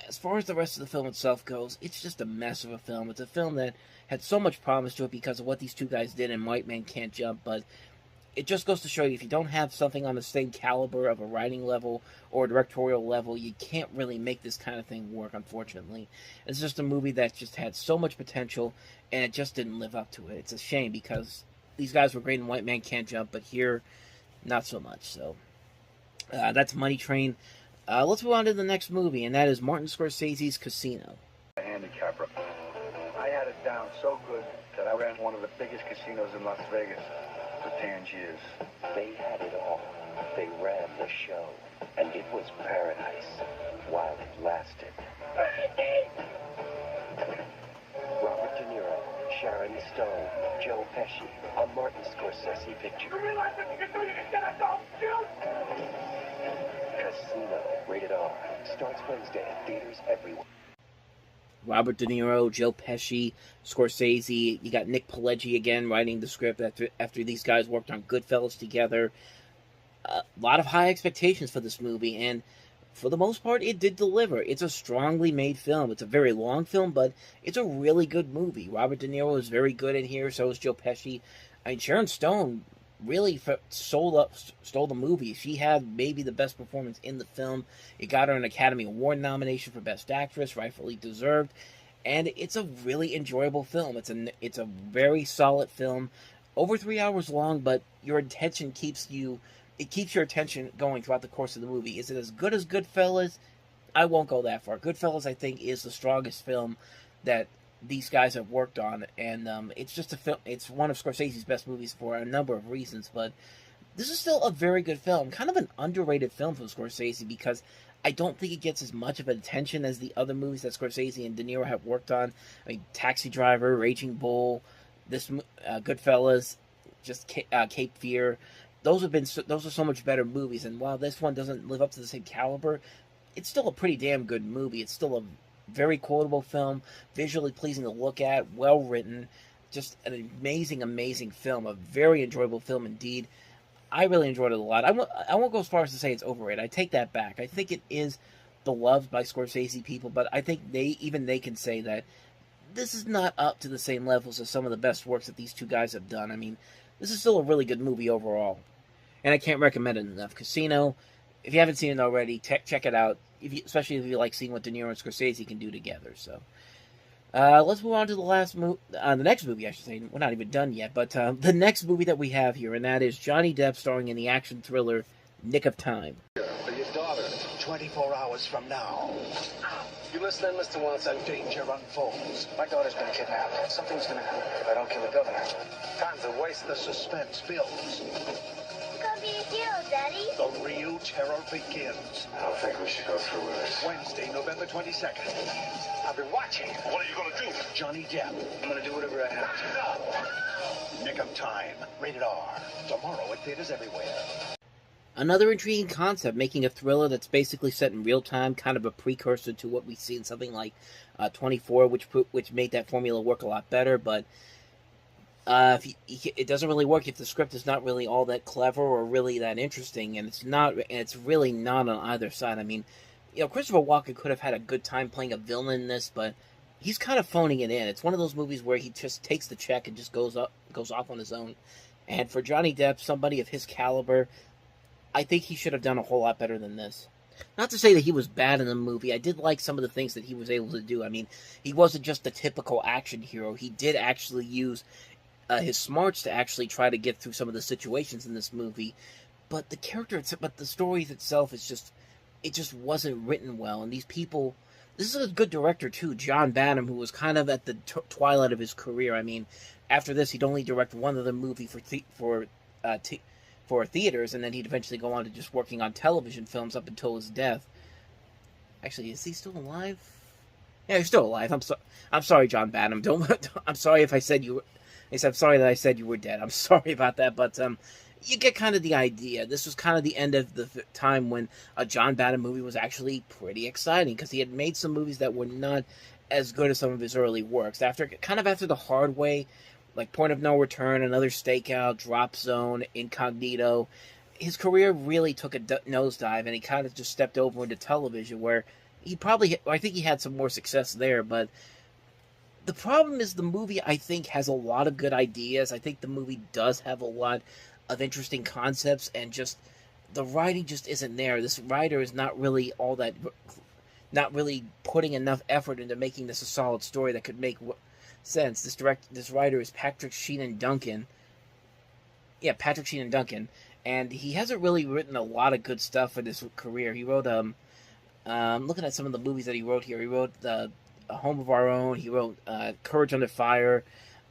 as far as the rest of the film itself goes, it's just a mess of a film. It's a film that had so much promise to it because of what these two guys did in White Man Can't Jump, but it just goes to show you, if you don't have something on the same caliber of a writing level or a directorial level, you can't really make this kind of thing work, unfortunately. It's just a movie that just had so much potential, and it just didn't live up to it. It's a shame, because these guys were great in White Man Can't Jump, but here, not so much. So, that's Money Train. Let's move on to the next movie, and that is Martin Scorsese's Casino. Handicapper. I had it down so good that I ran one of the biggest casinos in Las Vegas for 10 years. They had it all. They ran the show. And it was paradise while it lasted. Robert De Niro, Sharon Stone, Joe Pesci, a Martin Scorsese picture. You realize what you can do? You can get us all killed? Casino, rated R. Starts Wednesday at theaters everywhere. Robert De Niro, Joe Pesci, Scorsese. You got Nick Pileggi again writing the script after these guys worked on Goodfellas together. A lot of high expectations for this movie, and for the most part, it did deliver. It's a strongly made film. It's a very long film, but it's a really good movie. Robert De Niro is very good in here, so is Joe Pesci. I mean, Sharon Stone really stole the movie. She had maybe the best performance in the film. It got her an Academy Award nomination for Best Actress, rightfully deserved. And it's a really enjoyable film. It's a very solid film, over 3 hours long, but your attention keeps your attention going throughout the course of the movie. Is it as good as Goodfellas? I won't go that far. Goodfellas, I think, is the strongest film that these guys have worked on, and it's just a film. It's one of Scorsese's best movies for a number of reasons, but this is still a very good film. Kind of an underrated film from Scorsese, because I don't think it gets as much of attention as the other movies that Scorsese and De Niro have worked on. I mean, Taxi Driver, Raging Bull, this Goodfellas, just Cape Fear. Those are so much better movies, and while this one doesn't live up to the same caliber, it's still a pretty damn good movie. It's still a very quotable film, visually pleasing to look at, well written, just an amazing, amazing film, a very enjoyable film indeed. I really enjoyed it a lot. I won't go as far as to say it's overrated. I take that back. I think it is beloved by Scorsese people, but I think they can say that this is not up to the same levels as some of the best works that these two guys have done. I mean, this is still a really good movie overall, and I can't recommend it enough. Casino, if you haven't seen it already, check it out. Especially if you like seeing what De Niro and Scorsese can do together. So, Let's move on to the next movie, I should say. We're not even done yet, but the next movie that we have here, and that is Johnny Depp starring in the action thriller Nick of Time. For your daughter, 24 hours from now. You listening, Mr. Watson? Danger unfolds. My daughter's been kidnapped. Something's gonna happen if I don't kill the governor. Time to waste the suspense builds. Gonna be a hero, Daddy. The real terror begins. I don't think we should go through with this. Wednesday, November 22nd. I've been watching. What are you gonna do? Johnny Depp. I'm gonna do whatever I have to. Nick of Time. Rated R. Tomorrow at theaters everywhere. Another intriguing concept, making a thriller that's basically set in real time, kind of a precursor to what we see in something like 24, which made that formula work a lot better. But it doesn't really work if the script is not really all that clever or really that interesting, and it's really not on either side. I mean, Christopher Walken could have had a good time playing a villain in this, but he's kind of phoning it in. It's one of those movies where he just takes the check and just goes off on his own. And for Johnny Depp, somebody of his caliber, I think he should have done a whole lot better than this. Not to say that he was bad in the movie. I did like some of the things that he was able to do. I mean, he wasn't just the typical action hero. He did actually use his smarts to actually try to get through some of the situations in this movie. But the story itself it just wasn't written well. And these people, this is a good director too, John Badham, who was kind of at the twilight of his career. I mean, after this, he'd only direct one other movie for theaters, and then he'd eventually go on to just working on television films up until his death. Actually, is he still alive? Yeah, he's still alive. I'm sorry, John Badham. I'm sorry if I said you were. I'm sorry that I said you were dead. I'm sorry about that, but you get kind of the idea. This was kind of the end of the time when a John Badham movie was actually pretty exciting, because he had made some movies that were not as good as some of his early works. After The Hard Way, like Point of No Return, Another Stakeout, Drop Zone, Incognito, his career really took a nosedive, and he kind of just stepped over into television, where I think he had some more success there, but the problem is the movie, I think, has a lot of good ideas. I think the movie does have a lot of interesting concepts, and just the writing just isn't there. This writer is not really putting enough effort into making this a solid story that could make sense. This writer is Patrick Sheenan Duncan. Yeah, Patrick Sheenan Duncan, and he hasn't really written a lot of good stuff in his career. He wrote looking at some of the movies that he wrote here. He wrote A Home of Our Own. He wrote Courage Under Fire.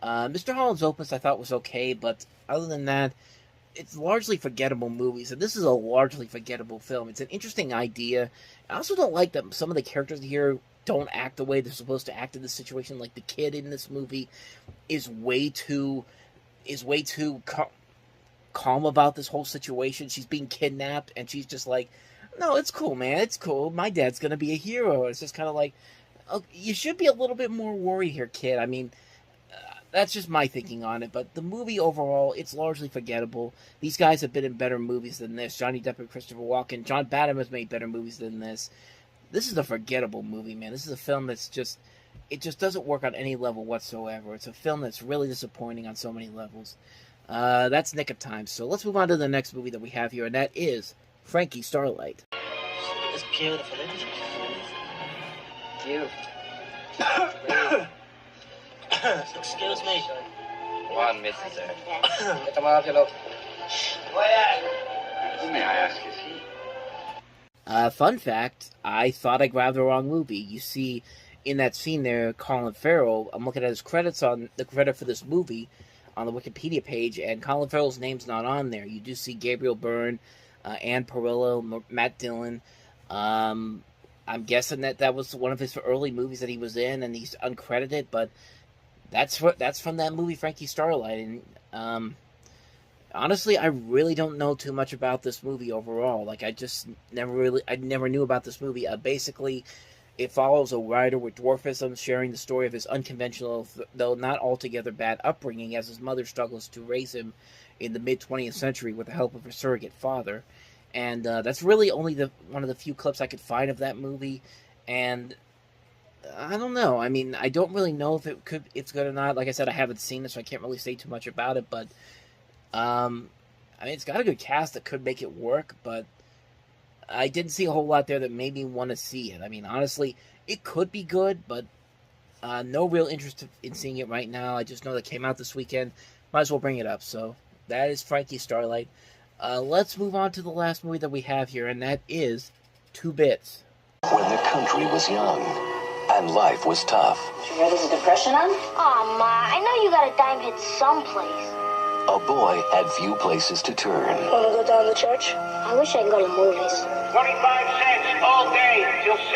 Mr. Holland's Opus I thought was okay, but other than that, it's largely forgettable movies, and this is a largely forgettable film. It's an interesting idea. I also don't like that some of the characters here don't act the way they're supposed to act in this situation. Like the kid in this movie is way too calm about this whole situation. She's being kidnapped, and she's just like, "No, it's cool, man. It's cool. My dad's gonna be a hero." It's just kind of like, oh, you should be a little bit more worried here, kid. I mean, that's just my thinking on it. But the movie overall, it's largely forgettable. These guys have been in better movies than this. Johnny Depp and Christopher Walken. John Badham has made better movies than this. This is a forgettable movie, man. This is a film it just doesn't work on any level whatsoever. It's a film that's really disappointing on so many levels. That's Nick of Time. So let's move on to the next movie that we have here, and that is Frankie Starlight. It's beautiful, isn't it? Beautiful. Excuse me. One, Mrs. Come on, hello. Who may I ask is he? Fun fact, I thought I grabbed the wrong movie. You see, in that scene there, Colin Farrell, I'm looking at his credits on the credit for this movie on the Wikipedia page, and Colin Farrell's name's not on there. You do see Gabriel Byrne, Ann Perillo, Matt Dillon. I'm guessing that was one of his early movies that he was in, and he's uncredited, but that's from that movie, Frankie Starlight. And honestly, I really don't know too much about this movie overall. Like, I never knew about this movie. Basically, it follows a writer with dwarfism sharing the story of his unconventional, though not altogether bad, upbringing as his mother struggles to raise him in the mid-20th century with the help of her surrogate father. And that's really only one of the few clips I could find of that movie. And I don't know. I mean, I don't really know if it's good or not. Like I said, I haven't seen it, so I can't really say too much about it. But I mean, it's got a good cast that could make it work, but I didn't see a whole lot there that made me want to see it. I mean, honestly, it could be good, but No real interest in seeing it right now. I just know that came out this weekend. Might as well bring it up. So that is Frankie Starlight. Let's move on to the last movie that we have here, and that is 2 Bits. When the country was young and life was tough, You ready for depression on? Aw, Ma, I know you got a dime hit someplace. a boy had few places to turn. Wanna go down to church? I wish I could go to movies. 25 cents all day till 6.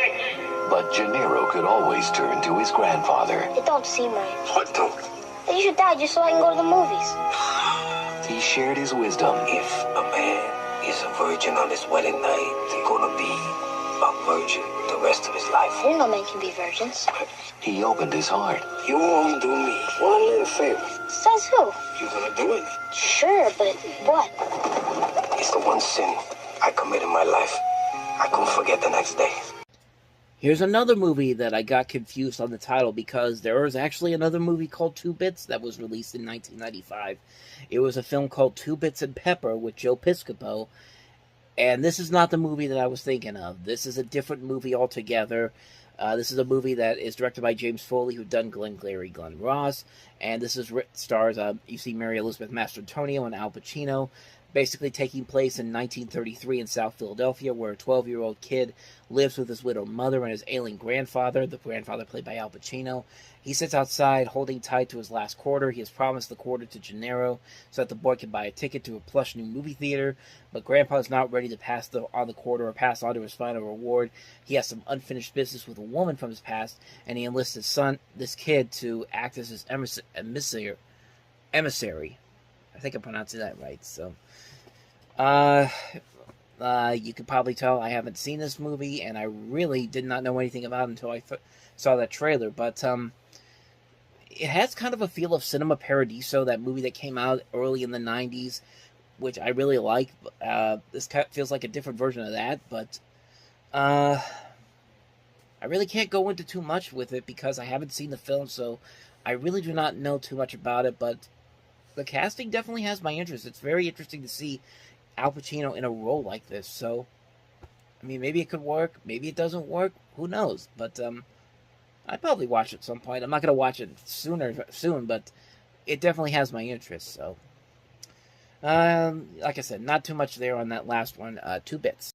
But Gennaro could always turn to his grandfather. It don't seem right. What don't? That you should die just so I can go to the movies. He shared his wisdom. If a man is a virgin on his wedding night, he's gonna be a virgin the rest of his life. I didn't know men can be virgins. He opened his heart. You won't do me one little favor. Says who? You gonna do it? Sure, but what? It's the one sin I commit in my life. I couldn't forget the next day. Here's another movie that I got confused on the title because there was actually another movie called 2 Bits that was released in 1995. It was a film called 2 Bits and Pepper with Joe Piscopo, and this is not the movie that I was thinking of. This is a different movie altogether. This is a movie that is directed by James Foley, who'd done Glengarry Glen Ross, and this is stars, you see Mary Elizabeth Mastrantonio and Al Pacino, basically taking place in 1933 in South Philadelphia, where a 12-year-old kid lives with his widowed mother and his ailing grandfather, the grandfather played by Al Pacino. He sits outside holding tight to his last quarter. He has promised the quarter to Gennaro so that the boy can buy a ticket to a plush new movie theater, but Grandpa is not ready to pass on the quarter or pass on to his final reward. He has some unfinished business with a woman from his past, and he enlists his son, this kid, to act as his emissary. I think I'm pronouncing that right, so... you could probably tell I haven't seen this movie, and I really did not know anything about it until I saw that trailer, but, it has kind of a feel of Cinema Paradiso, that movie that came out early in the 90s, which I really like. This feels like a different version of that, but, I really can't go into too much with it because I haven't seen the film, so I really do not know too much about it, but the casting definitely has my interest. It's very interesting to see Al Pacino in a role like this, so, I mean, maybe it could work, maybe it doesn't work, who knows, but, I'd probably watch it at some point. I'm not going to watch it soon, but it definitely has my interest, so, like I said, not too much there on that last one, 2 Bits.